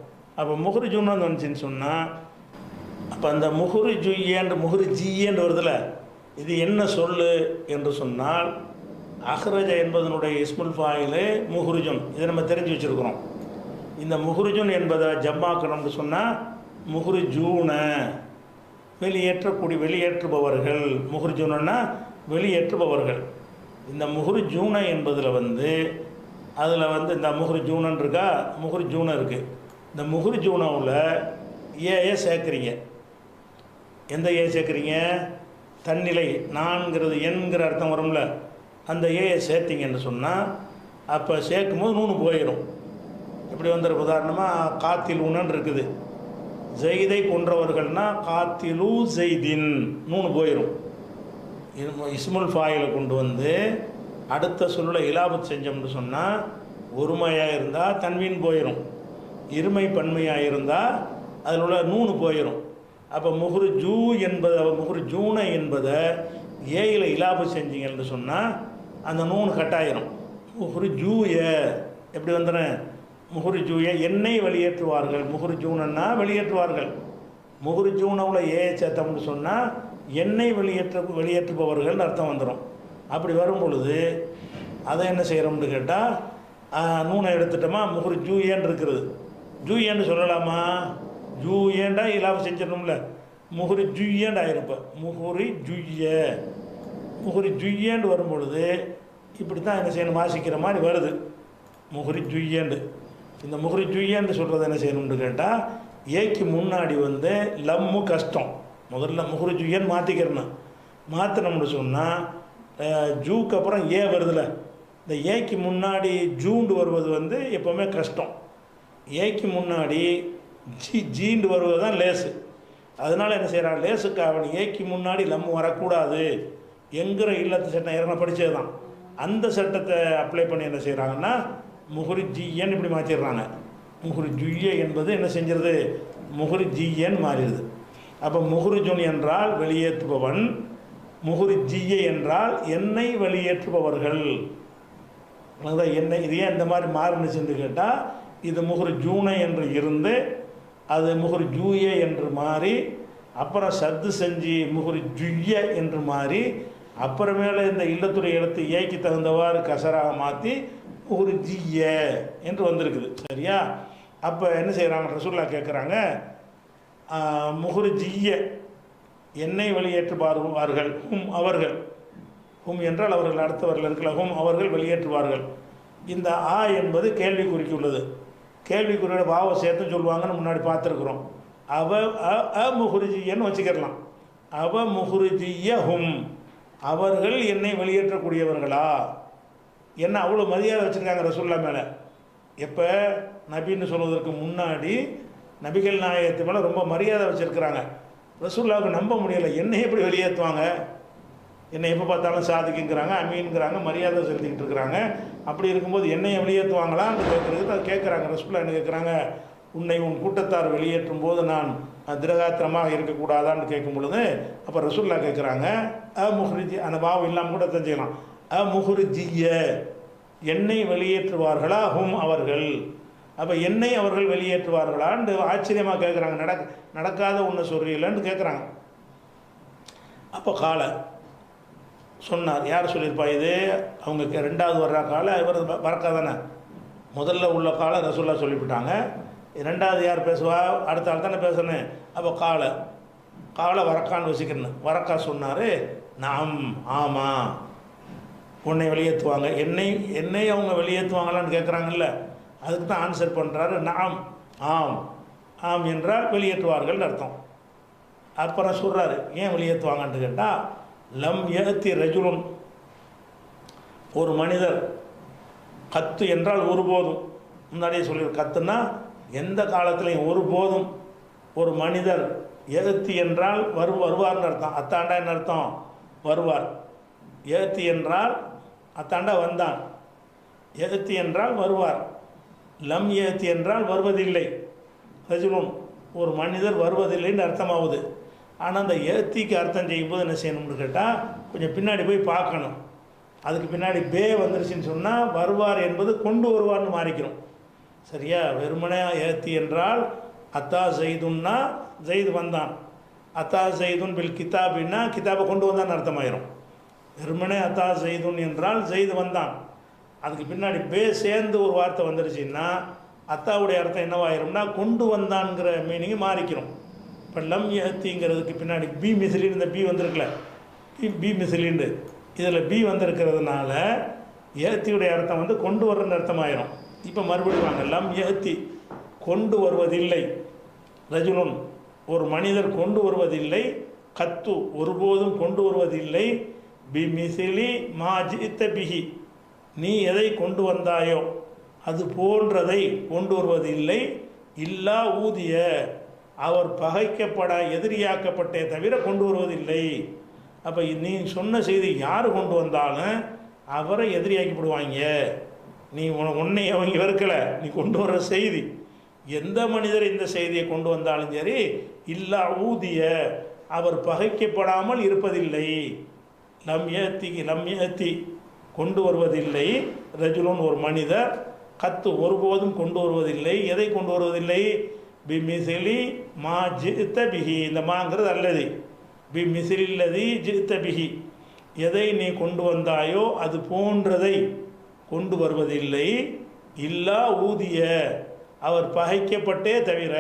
அப்போ முஹ்ரிஜூன்னு வந்துச்சுன்னு சொன்னால், அப்போ அந்த முஹ்ரிஜுயேன்று முஹ்ரிஜியேன்று வருதுல, இது என்ன சொல்லு என்று சொன்னால், அஹ்ரஜ என்பதனுடைய இஸ்முல் ஃபாயிலு முஹ்ரிஜுன். இதை நம்ம தெரிஞ்சு வச்சுருக்கிறோம். இந்த முஹ்ரிஜுன் என்பதை ஜம்மாக்கணும்னு சொன்னால் முஹ்ரிஜூன, வெளியேற்றுபவர்கள். முஹ்ரிஜூனா வெளியேற்றுபவர்கள். இந்த முஹ்ரிஜூன என்பதில் அதில் இந்த முஹ்ரிஜூனன் இருக்கா, முஹ்ரிஜூன இருக்குது. இந்த முஹ்ரிஜூனாவில் ஏயை சேர்க்குறீங்க. எந்த ஏ சேர்க்குறீங்க? தன்னிலை நான்கிறது என்கிற அர்த்தம் வரும்ல, அந்த ஏயை சேர்த்திங்கன்னு சொன்னால் அப்போ சேர்க்கும்போது நூனு போயிடும். இப்படி வந்துடும். உதாரணமாக காத்திலூனன் இருக்குது. ஜெயிதை கொன்றவர்கள்னால் காத்திலு ஜெய்தின், நூனு போயிடும். இஸ்முல் ஃபாயிலை கொண்டு அடுத்த சொல்லில் இலாபத் செஞ்சோம்னு சொன்னால் ஒருமையாக இருந்தால் தன்வீன் போயிடும், இருமை பன்மையாக இருந்தால் அதில் உள்ள நூனு போயிடும். அப்போ முஹ்ரிஜூ என்பதை, முஹ்ரிஜூன என்பதை ஏயில் இலாபு செஞ்சீங்கன்னு சொன்னால் அந்த நூனு கட்டாயிரும். முஹ்ரிஜூய எப்படி வந்துடுறேன்? முஹ்ரிஜூய என்னை வெளியேற்றுவார்கள். முஹ்ரிஜூனன்னா வெளியேற்றுவார்கள். முஹ்ரிஜூனவில் ஏ சேர்த்தோம்னு சொன்னால் என்னை வெளியேற்றுபவர்கள்னு அர்த்தம் வந்துடும். அப்படி வரும் பொழுது அதை என்ன செய்கிறோம்னு கேட்டால், நூனை எடுத்துட்டோமா, முஹ்ரிஜூயன்னு இருக்கிறது. ஜூயன்னு சொல்லலாமா? ஜூயேண்டா இலாபம் செஞ்சிடணும்ல, முஹ்ரிஜூயன்னு ஆயிருப்ப. முஹ்ரிஜூயன்னு வரும் பொழுது இப்படி தான் என்ன செய்யணும், வாசிக்கிற மாதிரி வருது முஹ்ரிஜூயன்னு. இந்த முஹ்ரிஜூயன்னு சொல்கிறது என்ன செய்யணும்னு கேட்டால், ஏக்கு முன்னாடி லம்மு கஷ்டம். முதல்ல முஹ்ரிஜூயன்னு மாற்றிக்கிறணும். மாற்றினோம்னு சொன்னால் ஜூக்கு அப்புறம் ஏ வருதுல, இந்த ஏக்கு முன்னாடி ஜூண்டு வருவது எப்போவுமே கஷ்டம். ஏக்கு முன்னாடி ஜீண்டு வருவது தான் லேசு. அதனால் என்ன செய்கிறான், லேசுக்கு அவன் ஏக்கு முன்னாடி லம்மு வரக்கூடாது என்கிற இல்லத்து சட்டம் ஏற்கனவே படித்தது தான். அந்த சட்டத்தை அப்ளை பண்ணி என்ன செய்கிறாங்கன்னா முஹ்ரிஜியன் இப்படி மாற்றிடுறாங்க. முஹ்ரிஜுய்ய என்பது என்ன செஞ்சிருது, முஹ்ரிஜியன் மாறிடுது. அப்போ முஹ்ரிஜுன் என்றால் வெளியேற்றுபவன், முஹ்ரிஜிய என்றால் என்னை வெளியேற்றுபவர்கள். என்னை இது ஏன் இந்த மாதிரி மாறுனுச்சுன்னு கேட்டால், இது முஹ்ரிஜூன என்று இருந்து அது முஹ்ரிஜூய என்று மாறி, அப்புறம் சத்து செஞ்சு முஹ்ரிஜுய்ய என்று மாறி, அப்புறமேல இந்த இல்லத்துடைய எழுத்து ஏக்கு தகுந்தவாறு கசராக மாற்றி முஹ்ரிஜிய என்று வந்திருக்குது. சரியா? அப்போ என்ன செய்கிறாங்க, ரசூலுல்லாஹ் கேட்குறாங்க, முஹ்ரிஜிய என்னை வெளியேற்றுவார்கள், ஹும் அவர்கள், ஹும் என்றால் அவர்கள் அடுத்தவர்கள் இருக்கல, ஹும் அவர்கள் வெளியேற்றுவார்கள். இந்த ஆ என்பது கேள்விக்குறிக்கு உள்ளது. கேள்விக்குறியோட பாவ சேர்த்து சொல்லுவாங்கன்னு முன்னாடி பார்த்துருக்குறோம். முஹ்ரிஜியன்னு வச்சுக்கிடலாம். முஹ்ரிஜிய ஹும், அவர்கள் என்னை வெளியேற்றக்கூடியவர்களா? என்ன அவ்வளோ மரியாதை வச்சுருக்காங்க ரசூலுல்லாஹ் மேலே. எப்போ நபின்னு சொல்வதற்கு முன்னாடி நபிகள் நாயகத்து மேலே ரொம்ப மரியாதை வச்சுருக்கிறாங்க. ரசூலுல்லாஹ்வுக்கு நம்ப முடியலை, என்னை எப்படி வெளியேற்றுவாங்க? என்னை எப்போ பார்த்தாலும் சாதிக்குங்கிறாங்க, அமீன்கிறாங்க, மரியாதை செலுத்திக்கிட்டு இருக்கிறாங்க. அப்படி இருக்கும்போது என்னையை வெளியேற்றுவாங்களான்னு கேட்குறதுக்கு அதை கேட்குறாங்க. ரசூலுல்லாஹ் என்ன கேட்குறாங்க, உன்னை உன் கூட்டத்தார் வெளியேற்றும் போது நான் திரகாத்திரமாக இருக்கக்கூடாதான்னு கேட்கும் பொழுது அப்போ ரசூலுல்லாஹ் கேட்குறாங்க, முஹ்ரிஜி, அந்த பாவம் இல்லாமல் கூட தெரிஞ்சுக்கலாம், முஹ்ரிஜிய என்னை வெளியேற்றுவார்களா, ஹும் அவர்கள். அப்போ என்னை அவர்கள் வெளியேற்றுவார்களான்னு ஆச்சரியமாக கேட்குறாங்க. நடக்காத ஒன்று சொல்றீங்களேன்னு கேட்குறாங்க. அப்போ கால சொன்னார். யார் சொல்லியிருப்பா இது? அவங்க ரெண்டாவது வர்ற கால இவர் வரக்கா தானே. முதல்ல உள்ள கால ரசூலுல்லாஹ் சொல்லிவிட்டாங்க. ரெண்டாவது யார் பேசுவா? அடுத்த ஆள் தானே பேசணும். அப்போ கால வரக்கான்னு வச்சுக்கணும். வரக்கா சொன்னார், நாம் ஆமாம் உன்னை வெளியேற்றுவாங்க. என்னை அவங்க வெளியேற்றுவாங்களான்னு கேட்குறாங்கல்ல, அதுக்கு தான் ஆன்சர் பண்ணுறாரு, நாம் ஆம், ஆம் என்றால் வெளியேற்றுவார்கள்னு அர்த்தம். அப்புறம் சொல்கிறாரு, ஏன் வெளியேற்றுவாங்கன்னு கேட்டால், லம் யஅதி ரஜுலுன், ஒரு மனிதர், கத்து என்றால் ஒருபோதும், முன்னாடியே சொல்லி, கத்துனா எந்த காலத்திலையும் ஒருபோதும் ஒரு மனிதர், யஅதி என்றால் வருவார்னு அர்த்தம், அத்தாண்டா என்ன அர்த்தம், வருவார். யஅதி என்றால் அத்தாண்டா வந்தான், யஅதி என்றால் வருவார். லம் யஅதி என்றால் வருவதில்லை. ரஜுலுன், ஒரு மனிதர் வருவதில்லைன்னு அர்த்தமாகுது. ஆனால் அந்த யஅதிக்கு அர்த்தம் செய்யும்போது என்ன செய்யணும்னு கேட்டால் கொஞ்சம் பின்னாடி போய் பார்க்கணும். அதுக்கு பின்னாடி பே வந்துருச்சுன்னு சொன்னால் வருவார் என்பது கொண்டு வருவார்னு மாறிக்கிறோம். சரியா? வெறுமனே யஅதி என்றால் அத்தா ஜெய்துன்னா ஜெய்து வந்தான், அத்தா ஜெய்துன் பில் கிதாபின்னா கிதாபை கொண்டு வந்தான்னு அர்த்தமாயிரும். வெறுமனே அத்தா ஜெய்துன் என்றால் ஜெய்து வந்தான், அதுக்கு பின்னாடி பே சேர்ந்து ஒரு வார்த்தை வந்துருச்சுன்னா அத்தாவுடைய அர்த்தம் என்னவாயிரும்னா கொண்டு வந்தான்ங்கிற மீனிங் மாறிக்கிறோம். இப்போ லம் யஅதிங்கிறதுக்கு பின்னாடி பி மிசிலின்னு, இந்த பி வந்திருக்குல்ல, பி மிசிலின்னு, இதில் பி வந்திருக்கிறதுனால யஅதியுடைய அர்த்தம் வந்து கொண்டு வர்றன்னு அர்த்தமாயிரும். இப்போ மறுபடியும் வாங்க, லம் யஅதி கொண்டு வருவதில்லை, ரஜுலுன் ஒரு மனிதர் கொண்டு வருவதில்லை, கத்து ஒருபோதும் கொண்டு வருவதில்லை, பி மிசிலி மா ஜித்த பிஹி நீ எதை கொண்டு வந்தாயோ அது போன்றதை கொண்டு வருவதில்லை, இல்லா ஊதிய அவர் பகைக்கப்பட எதிரியாக்கப்பட்டே தவிர கொண்டு வருவதில்லை. அப்போ நீ சொன்ன செய்தி யார் கொண்டு வந்தாலும் அவரை எதிரியாக்கிப்படுவாங்க. நீ உன்னை அவங்க வெறுக்கலை, நீ கொண்டு வர்ற செய்தி எந்த மனிதர் இந்த செய்தியை கொண்டு வந்தாலும் சரி, இல்லா ஊதிய அவர் பகைக்கப்படாமல் இருப்பதில்லை. லம் யஅதி கொண்டு வருவதில்லை, ரஜுலுன் ஒரு மனிதர், கத்து ஒருபோதும் கொண்டு வருவதில்லை, எதை கொண்டு வருவதில்லை, பி மிசிலி மா ஜித்த பிஹி, இந்த மாங்கிறது அல்லது, பி மிசிலில்லதி ஜித்த பிஹி எதை நீ கொண்டு வந்தாயோ அது போன்றதை கொண்டு வருவதில்லை, இல்லா ஊதிய அவர் பகைக்கப்பட்டே தவிர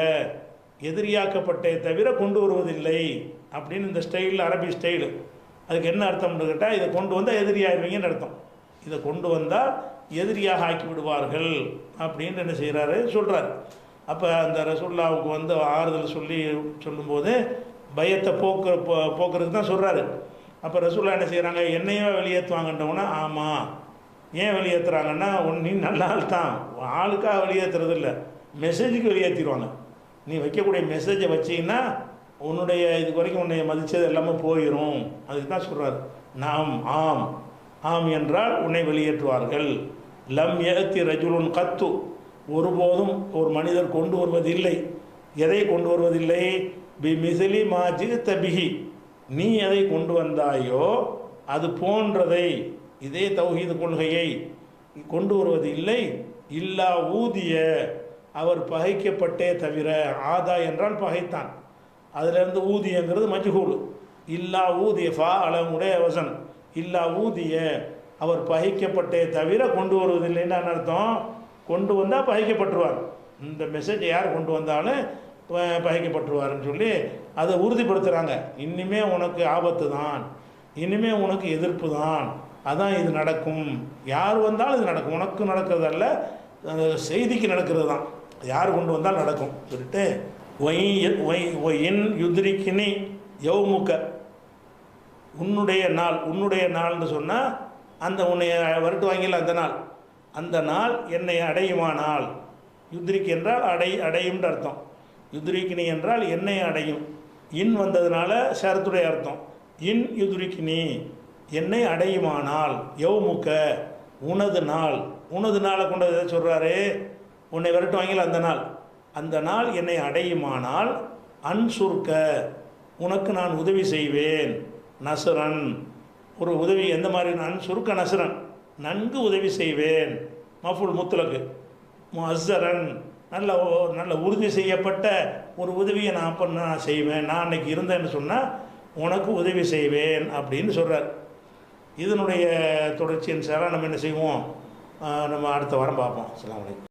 எதிரியாக்கப்பட்டே தவிர கொண்டு வருவதில்லை அப்படின்னு இந்த ஸ்டைலில், அரபி ஸ்டைலு. அதுக்கு என்ன அர்த்தம்னு கேட்டால் இதை கொண்டு வந்தால் எதிரியாயிருவீங்கன்னு அர்த்தம். இதை கொண்டு வந்தால் எதிரியாக ஆக்கி விடுவார்கள் அப்படின்னு என்ன செய்கிறாரு சொல்கிறார். அப்போ அந்த ரசூலுல்லாவுக்கு வந்து ஆறுதல் சொல்லும்போது பயத்தை போக்குறதுக்கு தான் சொல்கிறாரு. அப்போ ரசூலுல்லாஹ் என்ன செய்கிறாங்க, என்னையும் வெளியேற்றுவாங்கன்றவனா, ஆமாம். ஏன் வெளியேற்றுறாங்கன்னா, நீ நல்ல ஆள் தான், ஆளுக்காக வெளியேற்றுறது இல்லை, மெசேஜுக்கு வெளியேற்றிடுவாங்க. நீ வைக்கக்கூடிய மெசேஜை வச்சிங்கன்னா உன்னுடைய இது வரைக்கும் உன்னை மதித்தது எல்லாமே போயிடும். அதுக்கு தான் சொல்கிறார். நாம் ஆம், ஆம் என்றால் உன்னை வெளியேற்றுவார்கள். லம் யஅதி ரஜுலுன் கத்து ஒருபோதும் ஒரு மனிதர் கொண்டு வருவதில்லை, எதை கொண்டு வருவதில்லை, பி மிசிலி மா ஜித்த பிஹி நீ எதை கொண்டு வந்தாயோ அது போன்றதை, இதே தௌஹீது கொள்கையை கொண்டு வருவதில்லை, இல்லா ஊதிய அவர் பகைக்கப்பட்டே தவிர, ஆதா என்றால் பகைத்தான், அதிலிருந்து ஊதியங்கிறது மஜ்ஹூல், இல்லா ஊதிய ஃபா அலமுடைய வசன், இல்லா ஊதிய அவர் பகைக்கப்பட்டே தவிர கொண்டு வருவதில்லைன்னு அர்த்தம். கொண்டு வந்தால் பகைக்கப்பட்டுருவார், இந்த மெசேஜை யார் கொண்டு வந்தாலும் பகைக்கப்பட்டுருவாருன்னு சொல்லி அதை உறுதிப்படுத்துகிறாங்க. இனிமே உனக்கு ஆபத்து தான், இனிமே உனக்கு எதிர்ப்பு தான், அதான் இது நடக்கும், யார் வந்தாலும் இது நடக்கும், உனக்கு நடக்கிறதல்ல, செய்திக்கு நடக்கிறது தான், யார் கொண்டு வந்தால் நடக்கும் சொல்லிட்டு, ஒயின் யுத்ரிக்கினி யௌமுக உன்னுடைய நாள்னு சொன்னால் அந்த உன்னை வரட்டு வாங்கில அந்த நாள் என்னை அடையுமானால், யுத்ரிக் என்றால் அடையும்ன்ற அர்த்தம், யுத்ரிக்கினி என்றால் என்னை அடையும், இன் வந்ததுனால ஷரத்துடைய அர்த்தம், இன் யுத்ரிக்கினி என்னை அடையுமானால், யௌமுக உனது நாளை கொண்டு எதை சொல்கிறாரு, உன்னை வரட்டு வாங்கில அந்த நாள் என்னை அடையுமானால், அன்சுர்க உனக்கு நான் உதவி செய்வேன், நசுரன் ஒரு உதவி, எந்த மாதிரி, அன்சுர்க நசுரன் நன்கு உதவி செய்வேன், மஃபுல் முத்லக்கு, முஅஸ்ஸரன் நல்ல உறுதி செய்யப்பட்ட ஒரு உதவியை நான் செய்வேன், நான் அன்னைக்கு இருந்தேன்னு சொன்னால் உனக்கு உதவி செய்வேன் அப்படின்னு சொல்கிறார். இதனுடைய தொடர்ச்சி நம்ம என்ன செய்வோம், நம்ம அடுத்த வாரம் பார்ப்போம். அஸ்ஸலாமு அலைக்கும்.